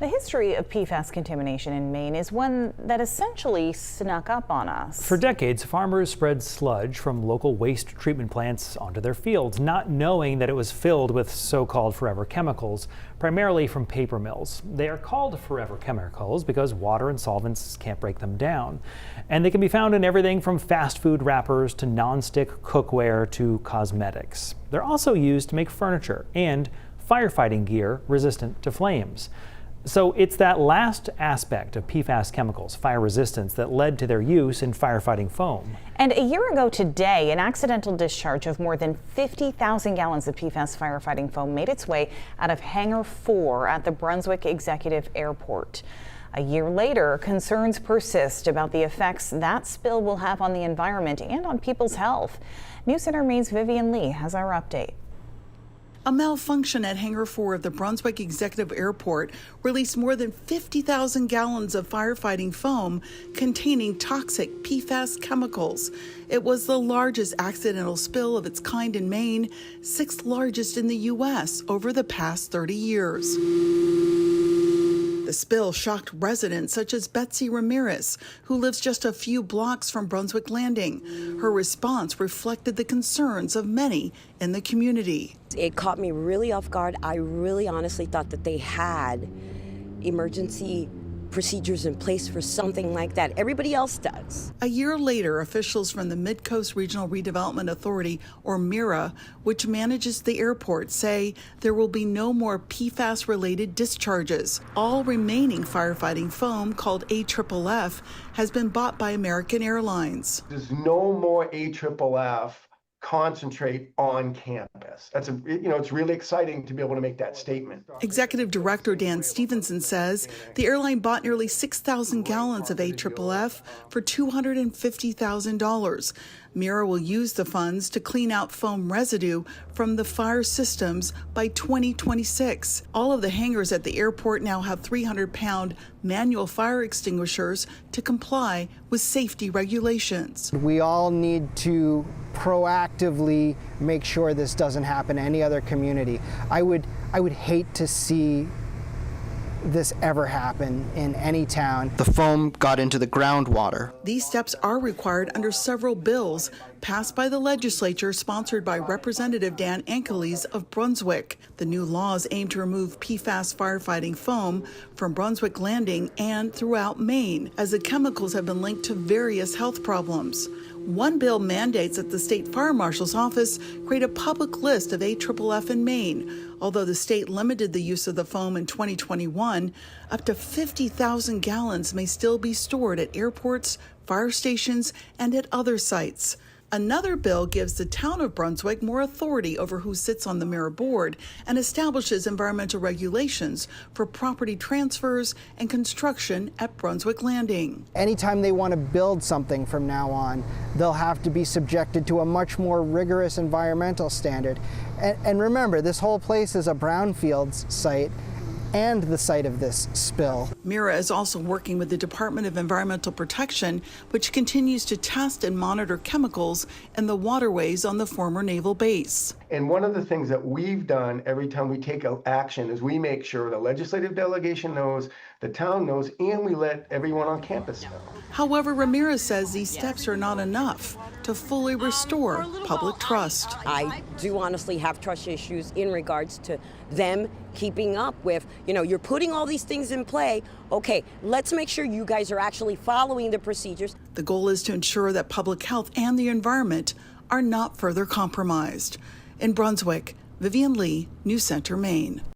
The history of PFAS contamination in Maine is one that essentially snuck up on us. For decades, farmers spread sludge from local waste treatment plants onto their fields, not knowing that it was filled with so-called forever chemicals, primarily from paper mills. They are called forever chemicals because water and solvents can't break them down. And they can be found in everything from fast food wrappers to non-stick cookware to cosmetics. They're also used to make furniture and firefighting gear resistant to flames. So it's that last aspect of PFAS chemicals, fire resistance, that led to their use in firefighting foam. And a year ago today, an accidental discharge of more than 50,000 gallons of PFAS firefighting foam made its way out of Hangar 4 at the Brunswick Executive Airport. A year later, concerns persist about the effects that spill will have on the environment and on people's health. News Center Maine's Vivian Lee has our update. A malfunction at Hangar 4 of the Brunswick Executive Airport released more than 50,000 gallons of firefighting foam containing toxic PFAS chemicals. It was the largest accidental spill of its kind in Maine, sixth largest in the U.S. over the past 30 years. The spill shocked residents such as Betsy Ramirez, who lives just a few blocks from Brunswick Landing. Her response reflected the concerns of many in the community. It caught me really off guard. I really honestly thought that they had emergency procedures in place for something like that. Everybody else does. A year later, officials from the Mid-Coast Regional Redevelopment Authority, or MIRA, which manages the airport, say there will be no more PFAS-related discharges. All remaining firefighting foam, called AFFF, has been bought by American Airlines. There's no more AFFF concentrate on campus. It's really exciting to be able to make that statement. Executive Director Dan Stevenson says the airline bought nearly 6,000 gallons of AFFF for $250,000. Mira will use the funds to clean out foam residue from the fire systems by 2026. All of the hangars at the airport now have 300-pound manual fire extinguishers to comply with safety regulations. We all need to proactively make sure this doesn't happen to any other community. I would hate to see this ever happen in any town. The foam got into the groundwater. These steps are required under several bills passed by the legislature, sponsored by Representative Dan Ankeles of Brunswick. The new laws aim to remove PFAS firefighting foam from Brunswick Landing and throughout Maine, as the chemicals have been linked to various health problems. One bill mandates that the state fire marshal's office create a public list of AFFF in Maine. Although the state limited the use of the foam in 2021, up to 50,000 gallons may still be stored at airports, fire stations, and at other sites. Another bill gives the town of Brunswick more authority over who sits on the MIRA board and establishes environmental regulations for property transfers and construction at Brunswick Landing. Anytime they want to build something from now on, they'll have to be subjected to a much more rigorous environmental standard. And remember, this whole place is a brownfields site and the site of this spill. MIRA is also working with the Department of Environmental Protection, which continues to test and monitor chemicals in the waterways on the former naval base. And one of the things that we've done every time we take action is we make sure the legislative delegation knows, the town knows, and we let everyone on campus know. However, Ramirez says these steps are not enough to fully restore public trust. I do honestly have trust issues in regards to them keeping up with, you're putting all these things in play. Okay, let's make sure you guys are actually following the procedures. The goal is to ensure that public health and the environment are not further compromised. In Brunswick, Vivian Lee, News Center, Maine.